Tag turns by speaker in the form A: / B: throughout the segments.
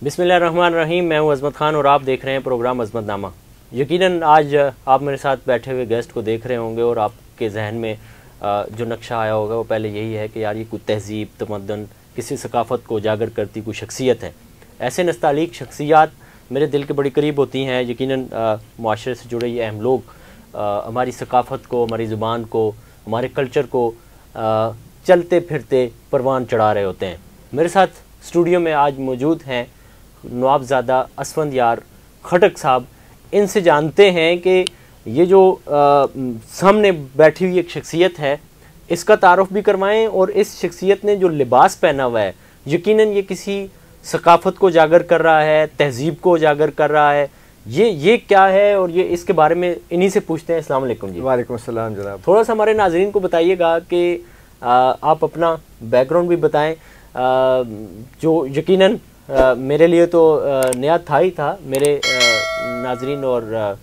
A: बिस्मिल्लाहिर्रहमानिर्रहीम। मैं हूं अज़मत ख़ान और आप देख रहे हैं प्रोग्राम अज़मतनामा। यकीनन आज आप मेरे साथ बैठे हुए गेस्ट को देख रहे होंगे और आपके जहन में जो नक्शा आया होगा वो पहले यही है कि यार ये कोई तहज़ीब, तमद्दन, किसी सकाफ़त को उजागर करती कोई शख्सियत है। ऐसे नस्तालीक शख्सियात मेरे दिल के बड़ी करीब होती हैं। यकीनन मुआशरे से जुड़े ये अहम लोग हमारी सकाफ़त को, हमारी ज़ुबान को, हमारे कल्चर को चलते फिरते परवान चढ़ा रहे होते हैं। मेरे साथ स्टूडियो में आज मौजूद हैं नवाबज़ादा असफंदयार खटक साहब। इनसे जानते हैं कि ये जो सामने बैठी हुई एक शख्सियत है इसका तारुफ भी करवाएं और इस शख्सियत ने जो लिबास पहना हुआ है यकीनन ये किसी सकाफ़त को उजागर कर रहा है, तहज़ीब को उजागर कर रहा है। ये क्या है और ये इसके बारे में इन्हीं से पूछते हैं। अस्सलाम वालेकुम जी।
B: वालेकुम अस्सलाम जनाब।
A: थोड़ा सा हमारे नाज़रीन को बताइएगा कि आप अपना बैकग्राउंड भी बताएं जो यकीनन मेरे लिए तो नया था ही था। मेरे नाजरीन और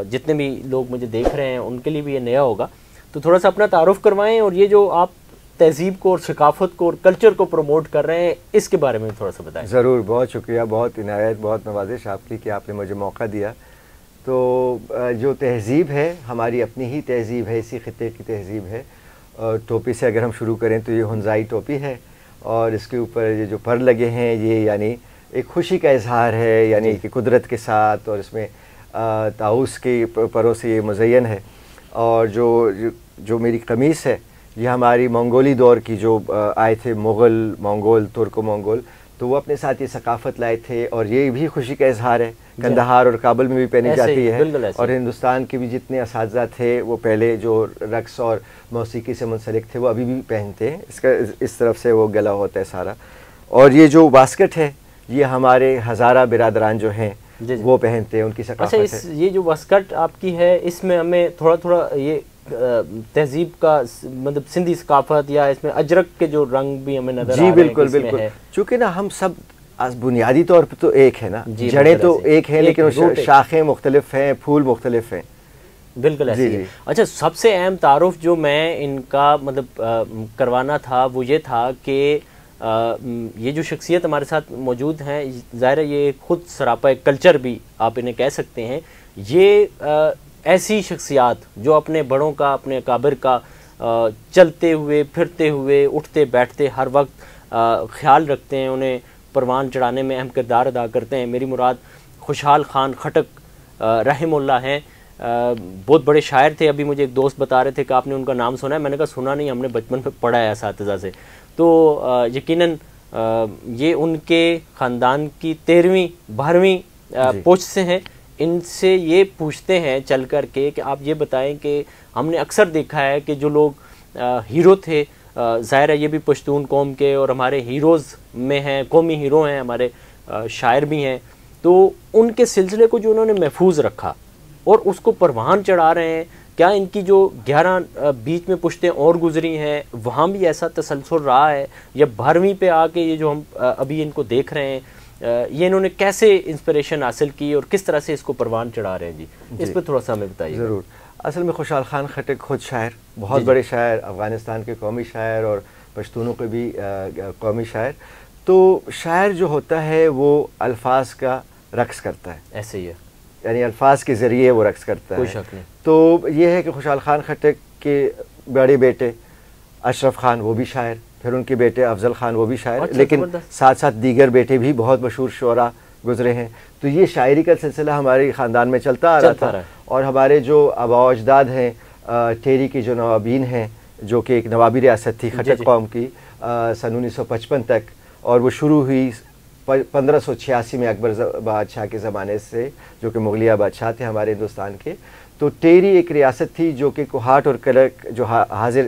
A: जितने भी लोग मुझे देख रहे हैं उनके लिए भी ये नया होगा। तो थोड़ा सा अपना तारुफ करवाएं और ये जो आप तहज़ीब को और सकाफ़त को और कल्चर को प्रमोट कर रहे हैं इसके बारे में थोड़ा सा बताएं।
B: ज़रूर, बहुत शुक्रिया, बहुत इनायत, बहुत नवाजिश आपकी कि आपने मुझे मौका दिया। तो जो तहज़ीब है हमारी अपनी ही तहज़ीब है, इसी ख़ित्ते की तहज़ीब है। टोपी से अगर हम शुरू करें तो ये हुंजाई टोपी है और इसके ऊपर ये जो पर लगे हैं ये यानी एक खुशी का इजहार है, यानी कि कुदरत के साथ, और इसमें ताउस के परों से ये मुज़य्यन है। और जो मेरी कमीज़ है ये हमारी मंगोली दौर की जो आए थे मुग़ल, मंगोल, तुर्को मंगोल, तो वो अपने साथ ये सकाफ़त लाए थे और ये भी खुशी का इजहार है। कंदहार और काबुल में भी पहनी जाती है और हिंदुस्तान के भी जितने असातिज़ा थे वो पहले जो रक़्स और मौसीकी से मुंसलिक थे वो अभी भी पहनते हैं। इसका इस तरफ से वो गला होता है सारा। और ये जो बास्केट है ये हमारे हज़ारा बिरादरान जो हैं वो पहनते हैं, उनकी सकाफ़त है।
A: ये जो बास्केट आपकी है इसमें हमें थोड़ा थोड़ा ये तहज़ीब का मतलब सिंधी सकाफ़त या इसमें अजरक के जो रंग भी हमें नजर आ रहे हैं।
B: जी बिल्कुल बिल्कुल, चूँकि ना हम सब बुनियादी तौर पर तो एक है ना, जड़ें तो एक हैं लेकिन शाखें मुख्तलिफ हैं, फूल मुख्तलिफ हैं।
A: बिल्कुल ऐसे ही। अच्छा, सबसे अहम तारुफ जो मैं इनका मतलब करवाना था वो ये था कि ये जो शख्सियत हमारे साथ मौजूद हैं ज़ाहिर है ये खुद सरापा कल्चर भी आप इन्हें कह सकते हैं। ये ऐसी शख्सियात जो अपने बड़ों का, अपने अकाबिर का चलते हुए फिरते हुए उठते बैठते हर वक्त ख्याल रखते हैं, उन्हें परवान चढ़ाने में अहम किरदार अदा करते हैं। मेरी मुराद खुशहाल खान खटक रहमुल्लाह हैं। बहुत बड़े शायर थे। अभी मुझे एक दोस्त बता रहे थे कि आपने उनका नाम सुना है। मैंने कहा सुना नहीं, हमने बचपन में पढ़ा है असातिज़ा से। तो यकीनन ये उनके ख़ानदान की 13वीं 12वीं पोस्ट से हैं। इनसे ये पूछते हैं चल कर के कि आप ये बताएं कि हमने अक्सर देखा है कि जो लोग हीरो थे, ज़ाहिर है ये भी पश्तून कौम के और हमारे हीरोज़ में हैं, कौमी हीरो हैं, हमारे शायर भी हैं। तो उनके सिलसिले को जो उन्होंने महफूज रखा और उसको परवान चढ़ा रहे हैं। क्या इनकी जो 11 बीच में पुश्तें और गुजरी हैं वहाँ भी ऐसा तसलसल रहा है या 12वीं पे आके ये जो हम अभी इनको देख रहे हैं ये इन्होंने कैसे इंस्पिरेशन हासिल की और किस तरह से इसको परवान चढ़ा रहे हैं? जी इस पर थोड़ा सा हमें बताइए।
B: ज़रूर। असल में खुशहाल खान खटक खुद शायर, बहुत बड़े शायर, अफ़गानिस्तान के कौमी शायर और पश्तूनों के भी कौमी शायर। तो शायर जो होता है वो अल्फाज का रक़्स करता है,
A: ऐसे ही है,
B: यानी अल्फाज के ज़रिए वो रक़्स करता है,
A: कोई शक नहीं।
B: तो ये है कि खुशहाल खान खटक के बड़े बेटे अशरफ खान वो भी शायर, फिर उनके बेटे अफजल खान वो भी शायर, लेकिन साथ साथ दीगर बेटे भी बहुत मशहूर शुरा गुजरे हैं। तो ये शायरी का सिलसिला हमारे ख़ानदान में चलता आ रहा था। और हमारे जो आबा अजदाद हैं, टेरी के जो नवाबीन हैं, जो कि एक नवाबी रियासत थी खटक कौम की सन 1955 तक, और वो शुरू हुई 1586 में अकबर बादशाह के ज़माने से, जो कि मुगलिया बादशाह थे हमारे हिंदुस्तान के। तो टेरी एक रियासत थी जो कि कोहाट और कलक जो हाजिर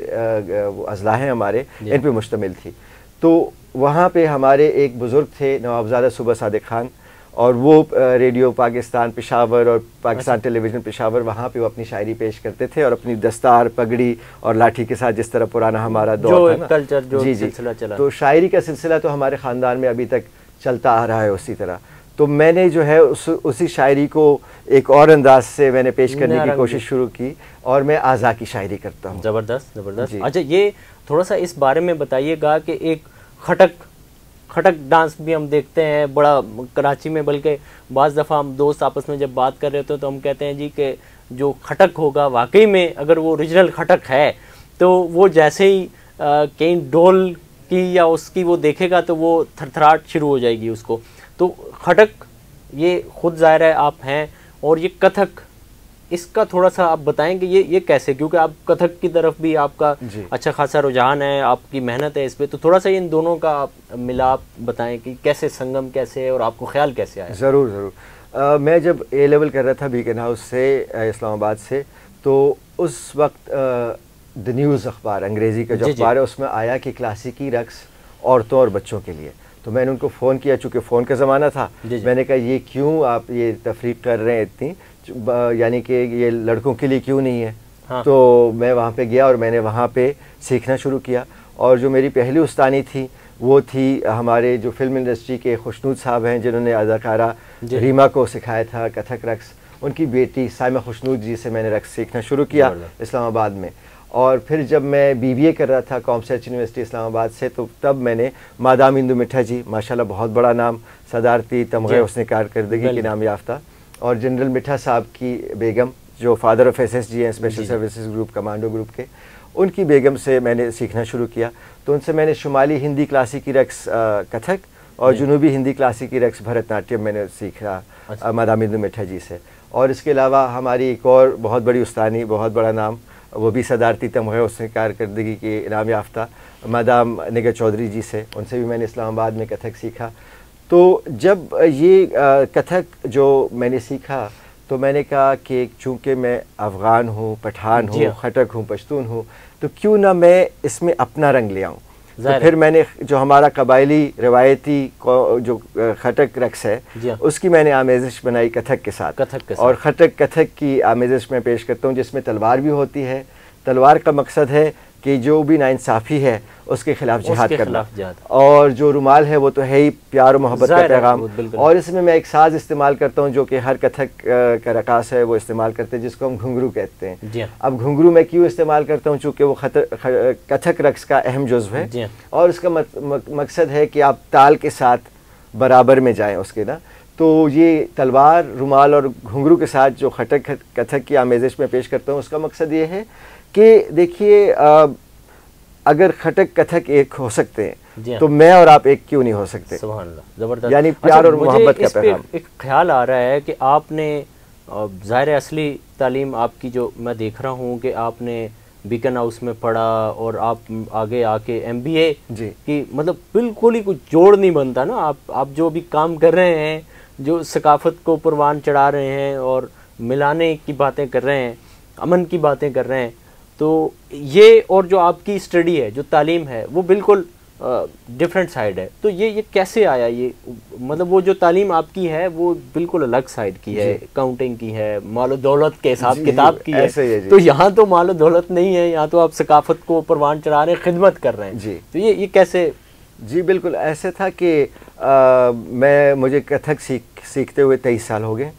B: अजला हैं हमारे, इन पे मुश्तमिल थी। तो वहाँ पे हमारे एक बुज़ुर्ग थे नवाबज़ादा सूबा सादिक खान, और वो रेडियो पाकिस्तान पेशावर और पाकिस्तान टेलीविज़न पेशावर वहाँ पे वो अपनी शायरी पेश करते थे और अपनी दस्तार, पगड़ी और लाठी के साथ, जिस तरह पुराना हमारा दौर था ना,
A: कल्चर जो सिलसिला चला,
B: तो शायरी का सिलसिला तो हमारे ख़ानदान में अभी तक चलता आ रहा है उसी तरह। तो मैंने जो है उसी शायरी को एक और अंदाज से मैंने पेश करने की कोशिश शुरू की और मैं आज़ा की शायरी करता हूँ।
A: ज़बरदस्त ज़बरदस्त। अच्छा, ये थोड़ा सा इस बारे में बताइएगा कि एक खटक खटक डांस भी हम देखते हैं बड़ा कराची में, बल्कि बाज़ दफ़ा हम दोस्त आपस में जब बात कर रहे होते हैं तो हम कहते हैं जी कि जो खटक होगा वाकई में अगर वो ओरिजिनल खटक है तो वो जैसे ही कहीं डोल की या उसकी वो देखेगा तो वो थरथराहट शुरू हो जाएगी उसको। तो खटक ये खुद ज़ाहिर है आप हैं, और ये कथक इसका थोड़ा सा आप बताएं कि ये कैसे, क्योंकि आप कथक की तरफ भी आपका अच्छा खासा रुझान है, आपकी मेहनत है इस पे, तो थोड़ा सा इन दोनों का मिलाप बताएं कि कैसे संगम कैसे है और आपको ख्याल कैसे आया।
B: ज़रूर ज़रूर। मैं जब ए लेवल कर रहा था बीकन हाउस से इस्लामाबाद से, तो उस वक्त द न्यूज़ अखबार अंग्रेज़ी का जो अखबार है उसमें आया कि क्लासिकी रक्स औरतों और बच्चों के लिए। तो मैंने उनको फ़ोन किया, चूँकि फ़ोन का ज़माना था, मैंने कहा ये क्यों आप ये तफरीक कर रहे हैं इतनी, यानी कि ये लड़कों के लिए क्यों नहीं है। हाँ। तो मैं वहाँ पे गया और मैंने वहाँ पे सीखना शुरू किया, और जो मेरी पहली उस्तानी थी वो थी हमारे जो फिल्म इंडस्ट्री के खुशनूद साहब हैं, जिन्होंने अदाकारा रीमा को सिखाया था कथक रक्स, उनकी बेटी साइमा खुशनूद जी से मैंने रक्स सीखना शुरू किया इस्लामाबाद में। और फिर जब मैं BBA कर रहा था कॉमर्स यूनिवर्सिटी इस्लामाबाद से, तो तब मैंने मादाम इंदु मिठा जी, माशाल्लाह बहुत बड़ा नाम, सदारती तमग़े उसने कारकर्दगी के नाम याफ्ता, और जनरल मिठा साहब की बेगम जो फादर ऑफ SSG हैं, special services group, commando group के, उनकी बेगम से मैंने सीखना शुरू किया। तो उनसे मैंने शुमाली हिंदी क्लासिकी रक्स कथक और जुनूबी हिंदी क्लासिकी रक्स भरतनाट्यम मैंने सीखा मादाम इंदु मिठा जी से। और इसके अलावा हमारी एक और बहुत बड़ी उस्तानी, बहुत बड़ा नाम, वो भी सदारती तमग़े उसने कारकर्दगी के इनाम याफ्ता मादाम निगर चौधरी जी से, उनसे भी मैंने इस्लामाबाद में कथक सीखा। तो जब ये कथक जो मैंने सीखा तो मैंने कहा कि चूँकि मैं अफ़गान हूँ, पठान हूँ, खटक हूँ, पश्तून हूँ, तो क्यों ना मैं इसमें अपना रंग ले आऊँ। तो फिर मैंने जो हमारा कबायली रवायती जो खटक रक्स है उसकी मैंने आमेज़िश बनाई कथक के साथ, और कथक की आमेज़िश मैं पेश करता हूँ, जिसमें तलवार भी होती है। तलवार का मकसद है कि जो भी नाइंसाफ़ी है उसके खिलाफ जिहाद करना, और जो रुमाल है वो तो है ही प्यार और मोहब्बत का पैगाम। और इसमें मैं एक साज़ इस्तेमाल करता हूँ जो कि हर कथक का रकास है वो इस्तेमाल करते हैं, जिसको हम घुंघरू कहते हैं। अब घुंघरू मैं क्यों इस्तेमाल करता हूँ, चूँकि वो कथक रक्स का अहम जुज़्व है, और उसका मकसद है कि आप ताल के साथ बराबर में जाएँ उसके ना। तो ये तलवार, रुमाल और घुंघरू के साथ जो कथक की आमेज़िश में पेश करता हूँ, उसका मकसद ये है कि देखिए अगर खटक कथक एक हो सकते हैं तो मैं और आप एक क्यों नहीं हो सकते। सुभान अल्लाह, ज़बरदस्त। यानी प्यार और मोहब्बत का पैगाम।
A: एक ख्याल आ रहा है कि आपने ज़ाहिर असली तालीम आपकी जो मैं देख रहा हूँ कि आपने बीकन हाउस में पढ़ा और आप आगे आके MBA की, मतलब बिल्कुल ही कुछ जोड़ नहीं बनता ना। आप जो भी काम कर रहे हैं, जो सकाफत को परवान चढ़ा रहे हैं और मिलाने की बातें कर रहे हैं, अमन की बातें कर रहे हैं, तो ये और जो आपकी स्टडी है, जो तालीम है, वो बिल्कुल डिफरेंट साइड है। तो ये कैसे आया, ये मतलब वो जो तालीम आपकी है वो बिल्कुल अलग साइड की है, काउंटिंग की है, मालो दौलत के हिसाब किताब की है। तो यहाँ तो मालो दौलत नहीं है, यहाँ तो आप सकाफत को परवान चढ़ा रहे हैं, खिदमत कर रहे हैं जी। तो ये कैसे?
B: जी बिल्कुल ऐसे था कि मुझे कथक सीखते हुए 23 साल हो गए,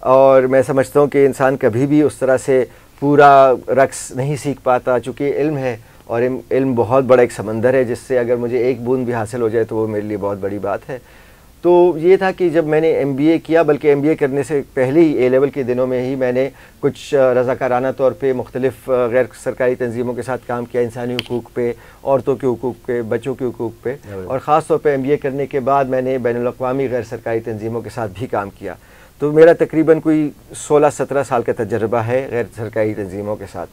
B: और मैं समझता हूँ कि इंसान कभी भी उस तरह से पूरा रक्स नहीं सीख पाता, चूँकि इल्म है, और इल्म बहुत बड़ा एक समंदर है, जिससे अगर मुझे एक बूंद भी हासिल हो जाए तो वो मेरे लिए बहुत बड़ी बात है। तो ये था कि जब मैंने MBA किया, बल्कि MBA करने से पहले ही A लेवल के दिनों में ही मैंने कुछ रज़ाकाराना तौर पे मुख्तलिफ़ गैर सरकारी तंजीमों के साथ काम किया, इंसानी हुकूक़ पे, औरतों के हुकूक़ पे, बच्चों के हुकूक़ पे, और ख़ास तौर पे MBA करने के बाद मैंने बैनुल-अक़वामी गैर सरकारी तंजीमों के साथ भी काम किया। तो मेरा तकरीबन कोई 16-17 साल का तजर्बा है गैर सरकारी तंजीमों के साथ।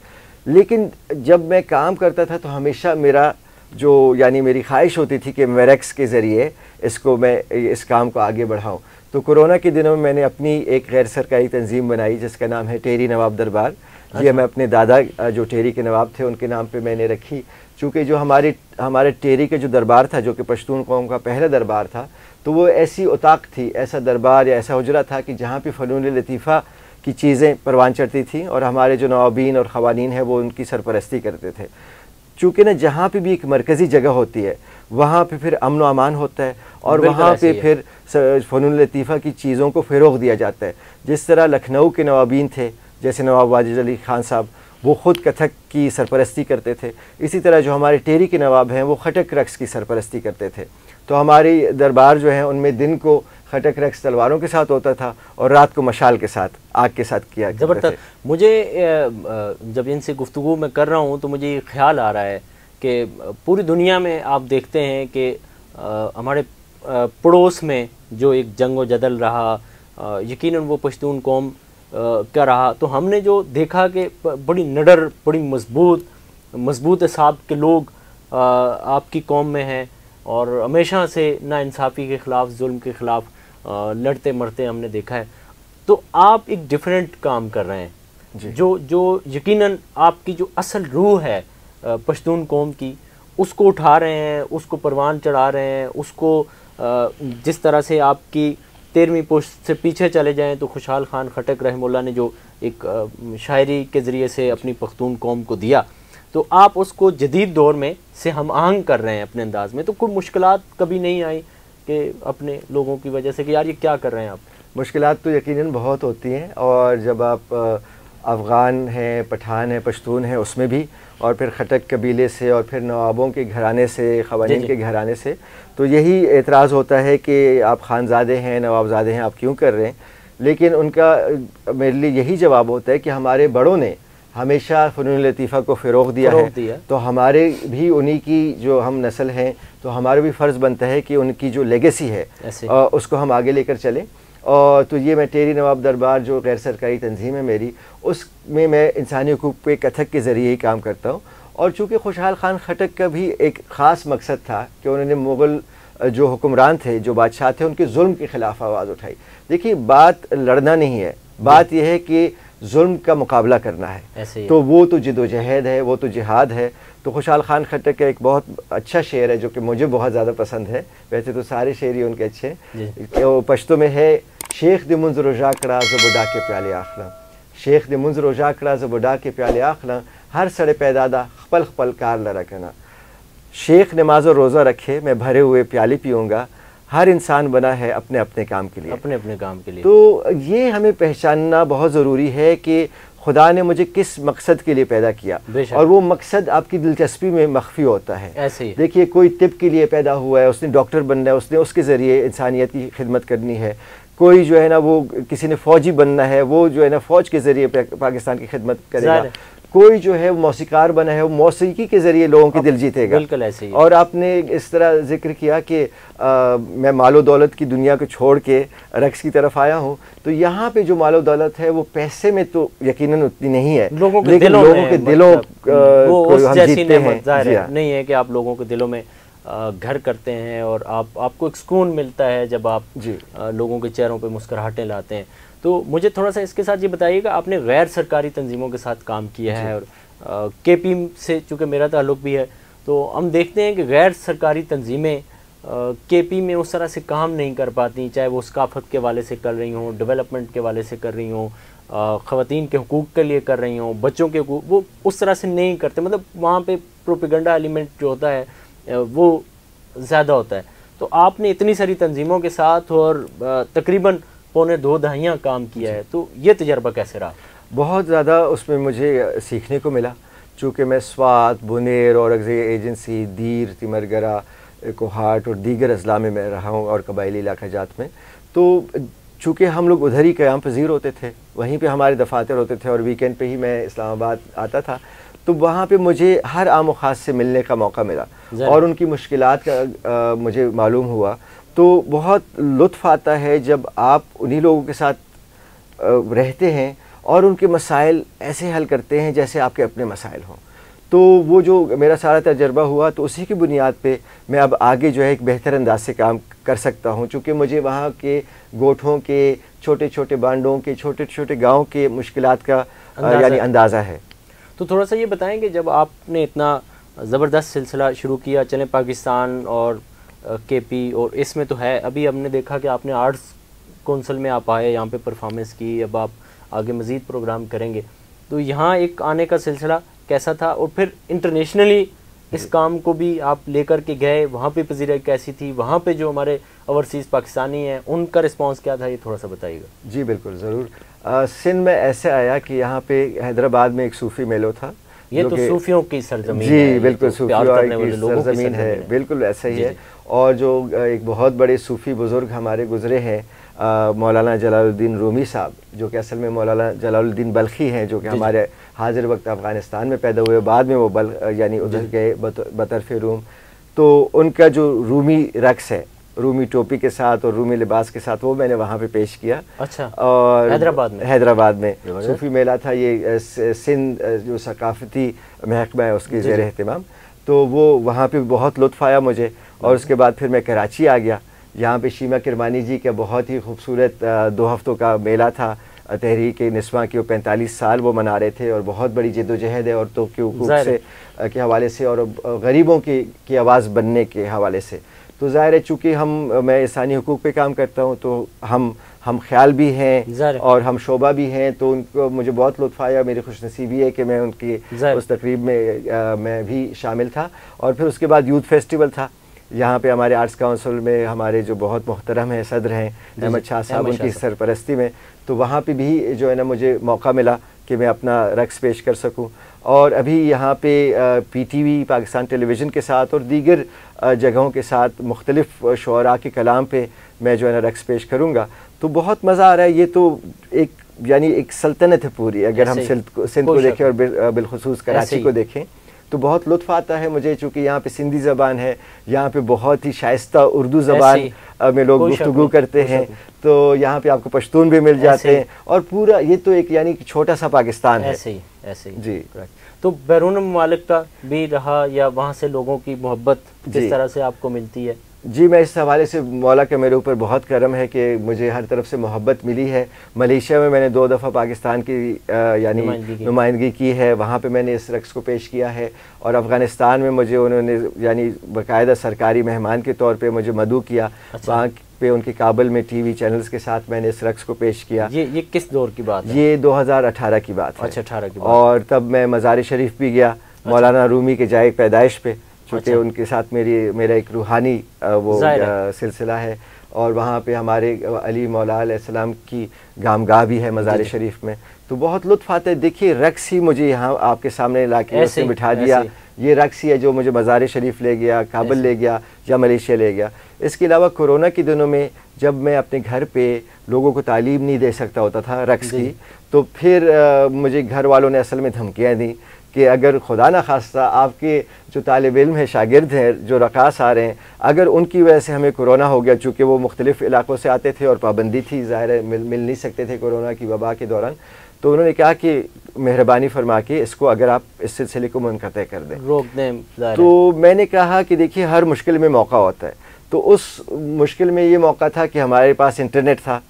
B: लेकिन जब मैं काम करता था तो हमेशा मेरा जो यानी मेरी ख्वाहिश होती थी कि मैं रक्स के ज़रिए मैं इस काम को आगे बढ़ाऊं। तो कोरोना के दिनों में मैंने अपनी एक गैर सरकारी तंजीम बनाई जिसका नाम है टेरी नवाब दरबार। ये मैं अपने दादा जो टेरी के नवाब थे उनके नाम पे मैंने रखी, चूँकि जो हमारे टेरी के जो दरबार था, जो कि पश्तून कौम का पहला दरबार था, तो वो ऐसी उताक थी, ऐसा दरबार या ऐसा हुजरा था कि जहाँ पे फ़नून लतीफ़ा की चीज़ें परवान चढ़ती थी, और हमारे जो नवाबीन और ख़वानीन हैं वो उनकी सरपरस्ती करते थे। चूँकि ना जहाँ पे भी एक मरकज़ी जगह होती है वहाँ पे फिर अमन व अमान होता है, और वहाँ पे फिर फ़नून लतीफ़ा की चीज़ों को फ़रोग़ दिया जाता है। जिस तरह लखनऊ के नवाबीन थे, जैसे नवाब वाजिद अली ख़ान साहब, वो ख़ुद कथक की सरपरस्ती करते थे। इसी तरह जो हमारे टेरी के नवाब हैं वो खटक रक्स की सरपरस्ती करते थे। तो हमारी दरबार जो है उनमें दिन को खटक रक्स तलवारों के साथ होता था और रात को मशाल के साथ, आग के साथ किया।
A: ज़बरदस्त। मुझे जब इनसे गुफ्तगू मैं कर रहा हूँ तो मुझे ये ख्याल आ रहा है कि पूरी दुनिया में आप देखते हैं कि हमारे पड़ोस में जो एक जंग व जदल रहा, यकीनन वो पश्तून कौम क्या रहा, तो हमने जो देखा कि बड़ी निडर, बड़ी मजबूत हिसाब के लोग आपकी कौम में हैं और हमेशा से नाइंसाफ़ी के ख़िलाफ़, जुल्म के ख़िलाफ़ लड़ते मरते हमने देखा है। तो आप एक डिफरेंट काम कर रहे हैं जो यकीनन आपकी जो असल रूह है पश्तून कौम की, उसको उठा रहे हैं, उसको परवान चढ़ा रहे हैं, उसको जिस तरह से आपकी 13वीं पुश्त से पीछे चले जाएं तो खुशहाल खान खटक रहमुल्लाह ने जो एक शायरी के ज़रिए से अपनी पख्तून कौम को दिया, तो आप उसको जदीद दौर में से हम आहंग कर रहे हैं अपने अंदाज में। तो कोई मुश्किलात कभी नहीं आई कि अपने लोगों की वजह से कि यार ये क्या कर रहे हैं आप?
B: मुश्किलात तो यकीनन बहुत होती हैं, और जब आप अफ़गान हैं, पठान हैं, पश्तून हैं, उसमें भी, और फिर खटक कबीले से, और फिर नवाबों के घराने से, ख़वानीन के घराने से, तो यही एतराज़ होता है कि आप खानज़ादे हैं, नवाबज़ादे हैं, आप क्यों कर रहे हैं। लेकिन उनका मेरे लिए यही जवाब होता है कि हमारे बड़ों ने हमेशा फ़नून लतीफ़ा को फ़रोग़ दिया है, तो हमारे भी उन्हीं की जो हम नस्ल हैं, तो हमारा भी फ़र्ज़ बनता है कि उनकी जो लेगेसी है उसको हम आगे लेकर चलें। और तो ये मैं टेरी नवाब दरबार जो गैर सरकारी तंजीम है मेरी, उसमें मैं इंसानी हुकूक़ पे कथक के ज़रिए ही काम करता हूँ। और चूँकि खुशहाल खान खटक का भी एक ख़ास मकसद था कि उन्होंने मुग़ल जो हुक्मरान थे, जो बादशाह थे, उनके जुल्म के ख़िलाफ़ आवाज़ उठाई। देखिए, बात लड़ना नहीं है, बात यह है कि जुल्म का मुकाबला करना है, तो वो तो जिदोजहद है, वो तो जिहाद है। तो खुशहाल खान खटक का एक बहुत अच्छा शेर है जो कि मुझे बहुत ज़्यादा पसंद है, वैसे तो सारे शेर ही उनके अच्छे हैं। वो पश्तो में है, शेख द मुंज रोजा कड़ा ज़बुडा के प्याले आखला, शेख द मुंज रोजा कड़ा ज़बुडा के प्याले आखला, हर सड़े पैदादा खपल खपल कार लरकना। शेख नमाज और रोज़ा रखे, मैं भरे हुए प्याली पीऊँगा, हर इंसान बना है अपने अपने काम के लिए,
A: अपने अपने काम के लिए।
B: तो ये हमें पहचानना बहुत ज़रूरी है कि खुदा ने मुझे किस मकसद के लिए पैदा किया, और वो मकसद आपकी दिलचस्पी में मख्फी होता है।
A: ऐसे ही
B: देखिए, कोई तिब के लिए पैदा हुआ है, उसने डॉक्टर बनना है, उसने उसके ज़रिए इंसानियत की खिदमत करनी है। कोई जो है ना, वो किसी ने फ़ौजी बनना है, वो जो है ना फ़ौज के ज़रिए पाकिस्तान की खिदमत करेगा। कोई जो है वो मौसीकार बना है, वो मौसीकी के ज़रिए लोगों की दिल जीतेगा।
A: बिल्कुल ऐसे ही।
B: और आपने इस तरह जिक्र किया कि मैं मालो दौलत की दुनिया को छोड़ के रक्स की तरफ आया हूँ, तो यहाँ पे जो मालो दौलत है वो पैसे में तो यकीनन उतनी नहीं है,
A: लोगों के
B: लेकिन लोगों के दिलों
A: को हम जीतते हैं। नहीं है कि आप लोगों के दिलों में घर करते हैं और आपको एक सुकून मिलता है जब आप लोगों के चेहरों पे मुस्कुराहटें लाते हैं। तो मुझे थोड़ा सा इसके साथ ये बताइएगा, आपने गैर सरकारी तंजीमों के साथ काम किया है और केपी से चूँकि मेरा ताल्लुक़ भी है, तो हम देखते हैं कि गैर सरकारी तंजीमें केपी में उस तरह से काम नहीं कर पाती, चाहे वो सकाफत के वाले से कर रही हों, डेवलपमेंट के वाले से कर रही हों, ख़वातीन के हुकूक़ के लिए कर रही हों, बच्चों के हुकूक़, वो उस तरह से नहीं करते। मतलब वहाँ पे प्रोपेगेंडा एलिमेंट जो होता है वो ज़्यादा होता है। तो आपने इतनी सारी तंजीमों के साथ और तकरीबन 2.25 दहाइयाँ काम किया है, तो ये तजर्बा कैसे रहा?
B: बहुत ज़्यादा उसमें मुझे सीखने को मिला, चूँकि मैं स्वात, बुनेर, और एजेंसी, दीर, तिमरगरा, कोहाट और दीगर अजला में मैं रहा हूँ और कबायली इलाका जात में। तो चूँकि हम लोग उधर ही क़याम पज़ीर होते थे, वहीं पे हमारे दफातर होते थे, और वीकेंड पे ही मैं इस्लामाबाद आता था, तो वहाँ पे मुझे हर आम व ख़ास से मिलने का मौका मिला और उनकी मुश्किलात का मुझे मालूम हुआ। तो बहुत लुत्फ़ आता है जब आप उन्हीं लोगों के साथ रहते हैं और उनके मसाइल ऐसे हल करते हैं जैसे आपके अपने मसाइल हों। तो वो जो मेरा सारा तजर्बा हुआ, तो उसी की बुनियाद पे मैं अब आगे जो है एक बेहतर अंदाज से काम कर सकता हूँ, चूँकि मुझे वहाँ के गोठों के, छोटे छोटे बांडों के, छोटे छोटे गाँव के मुश्किलात का यानी अंदाज़ा है।
A: तो थोड़ा सा ये बताएं कि जब आपने इतना ज़बरदस्त सिलसिला शुरू किया, चलें पाकिस्तान और केपी, और इसमें तो है, अभी हमने देखा कि आपने आर्ट्स कौंसिल में आप आए, यहाँ पे परफॉर्मेंस की, अब आप आगे मज़ीद प्रोग्राम करेंगे, तो यहाँ एक आने का सिलसिला कैसा था? और फिर इंटरनेशनली इस काम को भी आप लेकर के गए, वहाँ पे पज़ीराई कैसी थी, वहाँ पे जो हमारे ओवरसीज़ पाकिस्तानी हैं उनका रिस्पांस क्या था, ये थोड़ा सा बताइएगा।
B: जी बिल्कुल, ज़रूर। सिंध में ऐसे आया कि यहाँ पे हैदराबाद में एक सूफ़ी मेलो था,
A: ये तो सूफियों की सरजमीन
B: जी
A: है,
B: बिल्कुल,
A: तो
B: सूफियों की सरजमीन है, बिल्कुल ऐसा ही है। और जो एक बहुत बड़े सूफ़ी बुज़ुर्ग हमारे गुज़रे हैं, मौलाना जलालुद्दीन रूमी साहब, जो कि असल में मौलाना जलालुद्दीन बल्खी हैं, जो कि हमारे हाजिर वक्त अफ़गानिस्तान में पैदा हुए, बाद में वो यानी उधर गए बतरफ़ रूम। तो उनका जो रूमी रक्स है, रूमी टोपी के साथ और रूमी लिबास के साथ, वो मैंने वहाँ पे पेश किया।
A: अच्छा।
B: और
A: हैदराबाद में
B: सूफ़ी मेला था, ये सिंध जो सकाफ़ती महकमा है उसकी ज़ेर एहतमाम, तो वो वहाँ पे बहुत लुत्फ़ आया मुझे। और उसके बाद फिर मैं कराची आ गया, यहाँ पे शीमा किरमानी जी का बहुत ही खूबसूरत 2 हफ्तों का मेला था तहरीक निस्वां की। 45 साल वो मना रहे थे और बहुत बड़ी जद्दोजहद है औरतों के हुकूक से के हवाले से और गरीबों की आवाज़ बनने के हवाले से। तो ज़ाहिर है चूँकि मैं इंसानी हुकूक पे काम करता हूँ, तो हम ख्याल भी हैं और हम शोबा भी हैं, तो उनको मुझे बहुत लुत्फ़ आया। मेरी खुशनसीबी है कि मैं उनकी उस तकरीब में मैं भी शामिल था। और फिर उसके बाद यूथ फेस्टिवल था यहाँ पे हमारे आर्ट्स काउंसिल में, हमारे जो बहुत मोहतरम हैं सदर हैं अहमद शाह साहब, उनकी सरपरस्ती में, तो वहाँ पे भी जो है ना मुझे मौका मिला कि मैं अपना रक्स पेश कर सकूं। और अभी यहाँ पे PTV पाकिस्तान टेलीविज़न के साथ और दीगर जगहों के साथ मुख्तलिफ़ शुअरा के कलाम पे मैं जो है ना रक्स पेश करूँगा, तो बहुत मज़ा आ रहा है। ये तो एक यानी एक सल्तनत है पूरी, अगर हम सिंध को देखें और बिलखुसूस कराची को देखें तो बहुत लुत्फ़ आता है मुझे, चूँकि यहाँ पे सिंधी ज़बान है, यहाँ पे बहुत ही शाइस्ता उर्दू ज़बान में लोग गुफ्तगू करते हैं, तो यहाँ पे आपको पश्तून भी मिल जाते हैं और पूरा ये तो एक यानी छोटा सा पाकिस्तान है।
A: ऐसे ही
B: जी।
A: तो बैरून ममालिक का भी रहा, या वहाँ से लोगों की मोहब्बत किस तरह से आपको मिलती है?
B: जी, मैं इस हवाले से मौला का मेरे ऊपर बहुत करम है कि मुझे हर तरफ से मोहब्बत मिली है। मलेशिया में मैंने 2 दफ़ा पाकिस्तान की यानी नुमाइंदगी की है, वहाँ पे मैंने इस रक्स को पेश किया है। और अफ़गानिस्तान में मुझे उन्होंने यानी बाकायदा सरकारी मेहमान के तौर पे मुझे मदऊ किया। वहाँ पे उनके काबुल में TV चैनल्स के साथ मैंने इस रक्स को पेश किया।
A: ये किस दौर की बात है?
B: ये 2018 की बात है।
A: अच्छा, 18 की बात।
B: और तब मैं मज़ार शरीफ भी गया मौलाना रूमी के जाए पैदाइश पे, चूँकि उनके साथ मेरा एक रूहानी वो सिलसिला है। और वहाँ पे हमारे अली मौला अलैहिस्सलाम की गामगाह भी है मज़ार शरीफ में, तो बहुत लुत्फ़ आता है। देखिए रक्स ही मुझे यहाँ आपके सामने ला के उसने बिठा दिया, ये रक्स ही है जो मुझे मज़ार शरीफ ले गया, काबुल ले गया या मलेशिया ले गया। इसके अलावा कोरोना के दिनों में जब मैं अपने घर पे लोगों को तालीम नहीं दे सकता होता था रक्स की, तो फिर मुझे घर वालों ने असल में धमकियाँ दी कि अगर खुदा न खास्ता आपके जो तालिब इल्म है, शागिर्द हैं, जो रकास आ रहे हैं, अगर उनकी वजह से हमें कोरोना हो गया, चूँकि वो मुख्तलिफ़ इलाक़ों से आते थे और पाबंदी थी, ज़ाहिर है मिल नहीं सकते थे कोरोना की वबा के दौरान, तो उन्होंने कहा कि मेहरबानी फरमा के इसको अगर आप इस सिलसिले को मुनक़ते कर दें,
A: रोक दें।
B: तो मैंने कहा कि देखिए हर मुश्किल में मौका होता है। तो उस मुश्किल में ये मौका था कि हमारे पास इंटरनेट था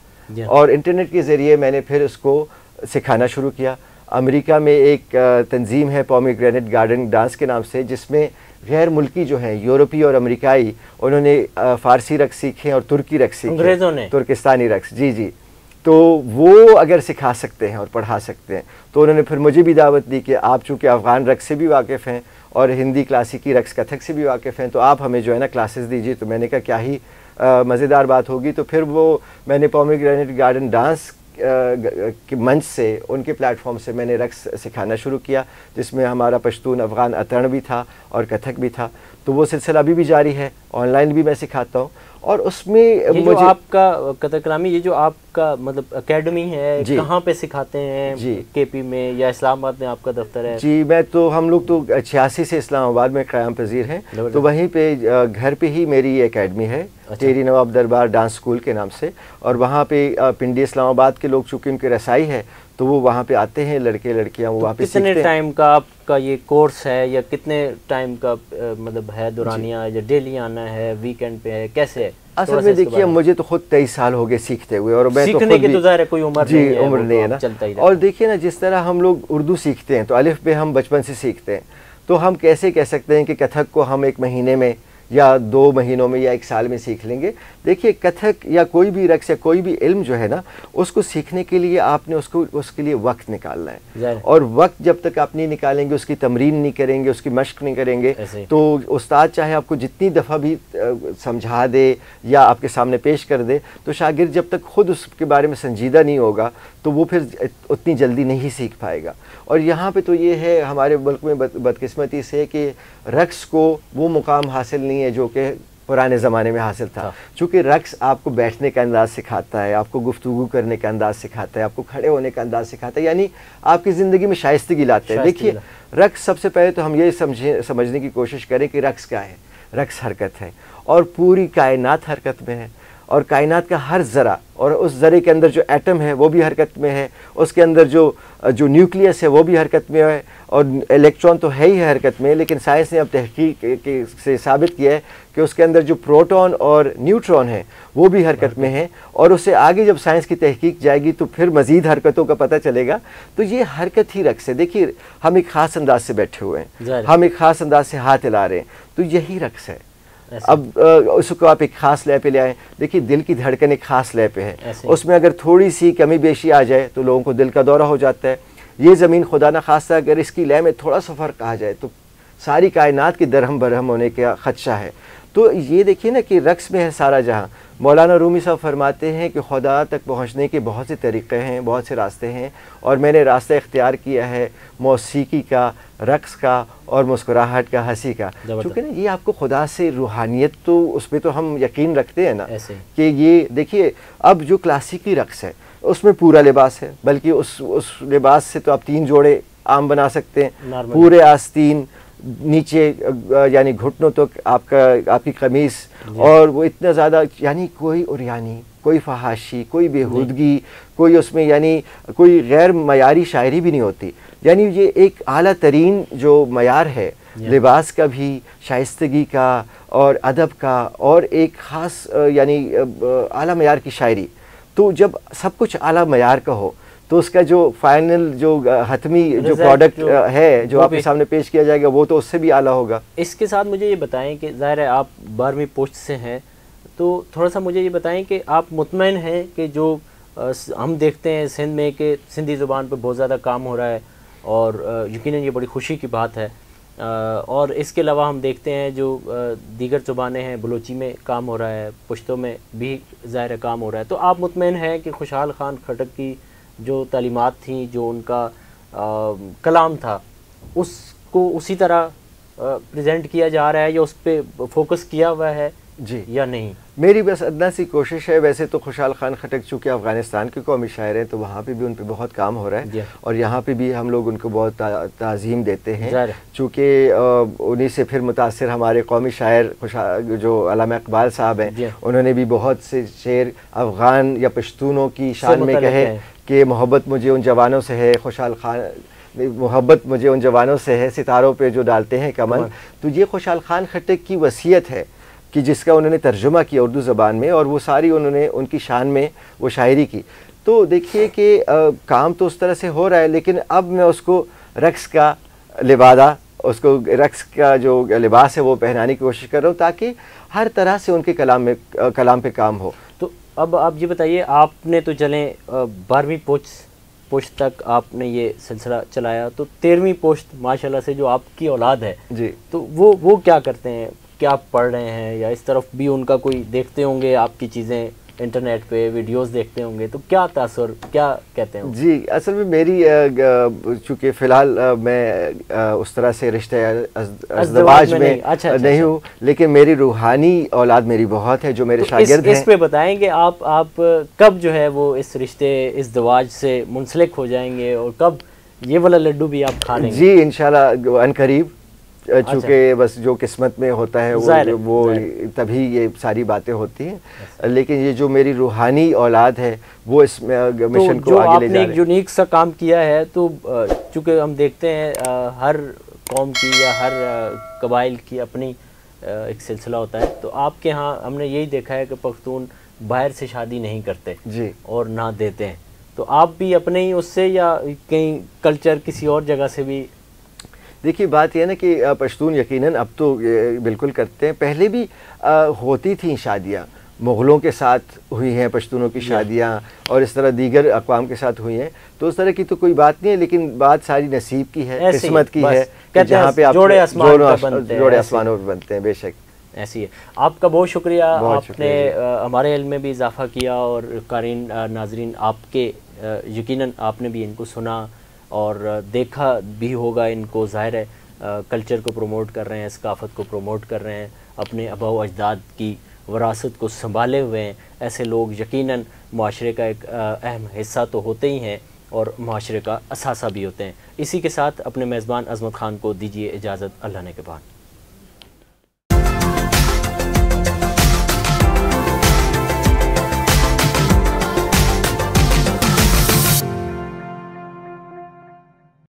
B: और इंटरनेट के ज़रिए मैंने फिर उसको सिखाना शुरू किया। अमेरिका में एक तंजीम है पोमीग्रेनेट गार्डन डांस के नाम से, जिसमें गैर मुल्की जो हैं यूरोपीय और अमेरिकाई, उन्होंने फ़ारसी रक्स सीखे और तुर्की रक्स सीखे,
A: अंग्रेज़ों ने
B: तुर्किस्तानी रक्स। जी जी, तो वो अगर सिखा सकते हैं और पढ़ा सकते हैं, तो उन्होंने फिर मुझे भी दावत दी कि आप चूँकि अफ़गान रक्स से भी वाकिफ़ हैं और हिंदी क्लासिकी रक्स कथक से भी वाकिफ़ हैं, तो आप हमें जो है ना क्लासेस दीजिए। तो मैंने कहा क्या ही मज़ेदार बात होगी। तो फिर वो मैंने पोमीग्रेनेट गार्डन डांस के मंच से, उनके प्लेटफॉर्म से मैंने रक्स सिखाना शुरू किया, जिसमें हमारा पश्तून अफ़गान अतरण भी था और कथक भी था। तो वो सिलसिला अभी भी जारी है, ऑनलाइन भी मैं सिखाता हूँ। और उसमें
A: मुझे जो आपका कथक कलामी, ये जो आपका मतलब एकेडमी है, कहाँ पे सिखाते हैं? जी, KP में या इस्लामाबाद में आपका दफ्तर है?
B: जी, मैं तो हम लोग तो 86 से इस्लामाबाद में क़याम पज़ीर हैं, तो वहीं पे घर पे ही मेरी एकेडमी है। अच्छा। तेरी नवाब दरबार डांस स्कूल के नाम से। और वहाँ पे पिंडी इस्लामाबाद के लोग चूँकि उनकी रसाई है, तो वो वहाँ पे आते हैं, लड़के लड़कियाँ, वो वहाँ पे सीखते हैं।
A: कितने टाइम का आपका ये कोर्स है, या कितने टाइम का मतलब है दुरानिया, या डेली आना है, वीकेंड पे है, कैसे है?
B: असल में देखिए मुझे तो खुद 23 साल हो गए सीखते हुए, और मैं
A: सीखने की तो ज़ाहिर है कोई उम्र नहीं है,
B: उम्र नहीं है ना। और देखिए ना, जिस तरह हम लोग उर्दू सीखते हैं तो अलिफ बे हम बचपन से सीखते हैं, तो हम कैसे कह सकते हैं कि कथक को हम 1 महीने में या 2 महीनों में या 1 साल में सीख लेंगे। देखिए कथक या कोई भी रक्स या कोई भी इल्म जो है ना, उसको सीखने के लिए आपने उसके लिए वक्त निकालना है, और वक्त जब तक आप नहीं निकालेंगे, उसकी तमरीन नहीं करेंगे, उसकी मश्क नहीं करेंगे, तो उस्ताद चाहे आपको जितनी दफ़ा भी समझा दे या आपके सामने पेश कर दे, तो शागिर्द जब तक खुद उसके बारे में संजीदा नहीं होगा तो वो फिर उतनी जल्दी नहीं सीख पाएगा। और यहाँ पे तो ये है हमारे मुल्क में बदकिस्मती से कि रक्स को वो मुकाम हासिल नहीं है जो कि पुराने ज़माने में हासिल था। चूँकि रक्स आपको बैठने का अंदाज़ सिखाता है, आपको गुफ्तगू करने का अंदाज़ सिखाता है, आपको खड़े होने का अंदाज़ सिखाता है, यानी आपकी ज़िंदगी में शाइस्तगी लाता है। देखिए रक्स, सबसे पहले तो हम ये समझने की कोशिश करें कि रक्स क्या है। रक्स हरकत है, और पूरी कायनात हरकत में है, और कायनात का हर ज़रा, और उस ज़रे के अंदर जो एटम है वो भी हरकत में है, उसके अंदर जो न्यूक्लियस है वो भी हरकत में है, और इलेक्ट्रॉन तो है ही हरकत में, लेकिन साइंस ने अब तहकीक से साबित किया है कि उसके अंदर जो प्रोटॉन और न्यूट्रॉन है वो भी हरकत में है, और उससे आगे जब साइंस की तहकीक जाएगी तो फिर मज़ीद हरकतों का पता चलेगा। तो ये हरकत ही रक्स है। देखिए हम एक ख़ास अंदाज से बैठे हुए हैं, हम एक ख़ास अंदाज से हाथ हिला रहे हैं, तो यही रक्स है। अब उसको आप एक ख़ास लय पे ले आए। देखिए दिल की धड़कन एक ख़ास लय पे है, उसमें अगर थोड़ी सी कमी बेशी आ जाए तो लोगों को दिल का दौरा हो जाता है। ये ज़मीन खुदा न खास्ता अगर इसकी लय में थोड़ा सा फ़र्क आ जाए तो सारी कायनात की दरहम बरहम होने का ख़दशा है। तो ये देखिए ना कि रक्स में है सारा जहाँ। मौलाना रूमी साहब फरमाते हैं कि खुदा तक पहुँचने के बहुत से तरीक़े हैं, बहुत से रास्ते हैं, और मैंने रास्ता इख्तियार किया है मौसीकी का, रक्स का और मुस्कुराहट का, हंसी का। क्योंकि ना ये आपको खुदा से रूहानियत, तो उस पर तो हम यकीन रखते हैं ना कि ये देखिए अब जो क्लासिकी रक्स है उसमें पूरा लिबास है, बल्कि उस लिबास से तो आप 3 जोड़े आम बना सकते हैं, पूरे आस्तीन नीचे यानी घुटनों तक आपकी कमीज़, और वो इतना ज़्यादा यानी कोई उरियानी, कोई फहाशी, कोई बेहूदगी, कोई उसमें यानी कोई गैर मयारी शायरी भी नहीं होती। यानी ये एक आला तरीन जो मयार है लिबास का भी, शाइस्तगी का और अदब का, और एक ख़ास यानी आला मयार की शायरी। तो जब सब कुछ आला मयार का हो तो उसका जो फाइनल जो हतमी जो प्रोडक्ट है जो आपके सामने पेश किया जाएगा वो तो उससे भी आला होगा।
A: इसके साथ मुझे ये बताएं कि ज़ाहिर है आप 12वीं पोस्ट से हैं, तो थोड़ा सा मुझे ये बताएं कि आप मुतमईन हैं कि जो हम देखते हैं सिंध में कि सिंधी ज़ुबान पर बहुत ज़्यादा काम हो रहा है, और यकीनन ये बड़ी खुशी की बात है। और इसके अलावा हम देखते हैं जो दीगर ज़ुबानें हैं, बलोची में काम हो रहा है, पुश्तो में भी ज़ाहिर है काम हो रहा है। तो आप मुतमईन हैं कि खुशहाल खान खटक की जो तालीमात थी, जो उनका कलाम था, उसको उसी तरह प्रेजेंट किया जा रहा है या उस पर फोकस किया हुआ है
B: जी
A: या नहीं? मेरी
B: बस अदना सी कोशिश है। वैसे तो खुशहाल खान खटक चूँकि अफ़गानिस्तान के कौमी शायर हैं तो वहाँ पे भी उन पे बहुत काम हो रहा है, और यहाँ पे भी हम लोग उनको बहुत ताज़ीम देते हैं, चूँकि उन्हीं से फिर मुतासिर हमारे कौमी शायर जो अल्लामा इकबाल साहब हैं, उन्होंने भी बहुत से शेर अफ़गान या पश्तूनों की शान में कहे कि मोहब्बत मुझे उन जवानों से है, खुशहाल खान मोहब्बत मुझे उन जवानों से है, सितारों पे जो डालते हैं कमल। तो ये खुशहाल खान खटक की वसीयत है कि जिसका उन्होंने तर्जुमा किया उर्दू ज़बान में, और वो सारी उन्होंने उनकी शान में वो शायरी की। तो देखिए कि काम तो उस तरह से हो रहा है, लेकिन अब मैं उसको रक्स का लिबादा, उसको रक्स का जो लिबास है वो पहनाने की कोशिश कर रहा हूँ ताकि हर तरह से उनके कलाम पे काम हो।
A: तो अब आप ये बताइए, आपने तो चलें 12वीं पोस्ट तक आपने ये सिलसिला चलाया, तो 13वीं पोस्ट माशाल्लाह से जो आपकी औलाद है
B: जी, तो
A: वो क्या करते हैं? क्या पढ़ रहे हैं, या इस तरफ भी उनका कोई देखते होंगे आपकी चीज़ें, इंटरनेट पे वीडियोस देखते होंगे, तो क्या तासुर, क्या कहते हैं?
B: जी, असल में मेरी चूँकि फ़िलहाल मैं उस तरह से रिश्ते अज़दवाज में नहीं हूँ, लेकिन मेरी रूहानी औलाद मेरी बहुत है जो मेरे
A: तो
B: शागिर्द हैं।
A: इस पे बताएंगे आप कब जो है वो इस रिश्ते इज़दवाज से मुंसलिक हो जाएंगे, और कब ये वाला लड्डू भी आप खा लेंगे?
B: जी इंशाल्लाह अनकरीब, चूँकि बस जो किस्मत में होता है वो तभी ये सारी बातें होती हैं। लेकिन ये जो मेरी रूहानी औलाद है वो इस मिशन को आगे ले जा रही है।
A: आपने एक यूनिक सा काम किया है, तो चूँकि हम देखते हैं हर कौम की या हर कबाइल की अपनी एक सिलसिला होता है, तो आपके यहाँ हमने यही देखा है कि पख्तून बाहर से शादी नहीं करते
B: जी,
A: और ना देते हैं। तो आप भी अपने ही उससे या कहीं कल्चर किसी और जगह से भी?
B: देखिए बात यह है ना कि पश्तून यकीनन अब तो बिल्कुल करते हैं, पहले भी होती थी शादियाँ, मुग़लों के साथ हुई हैं पश्तूनों की शादियाँ और इस तरह दीगर अक़वाम के साथ हुई हैं, तो उस तरह की तो कोई बात नहीं है, लेकिन बात सारी नसीब की है, किस्मत की है, जहाँ पे आप जोड़े आसमानों पे बनते हैं। बेशक
A: ऐसी है। आपका बहुत शुक्रिया, आपने हमारे इल्म में भी इजाफ़ा किया और क़ारीन नाज़रीन आपके यकीनन आपने भी इनको सुना और देखा भी होगा इनको, ज़ाहिर है कल्चर को प्रमोट कर रहे हैं, सकाफ़त को प्रमोट कर रहे हैं, अपने आबा व अजदाद की विरासत को संभाले हुए हैं। ऐसे लोग यकीनन मुआशरे का एक अहम हिस्सा तो होते ही हैं और मुआशरे का असासा भी होते हैं। इसी के साथ अपने मेज़बान अज़मत ख़ान को दीजिए इजाज़त, अल्लाह ने के बाद।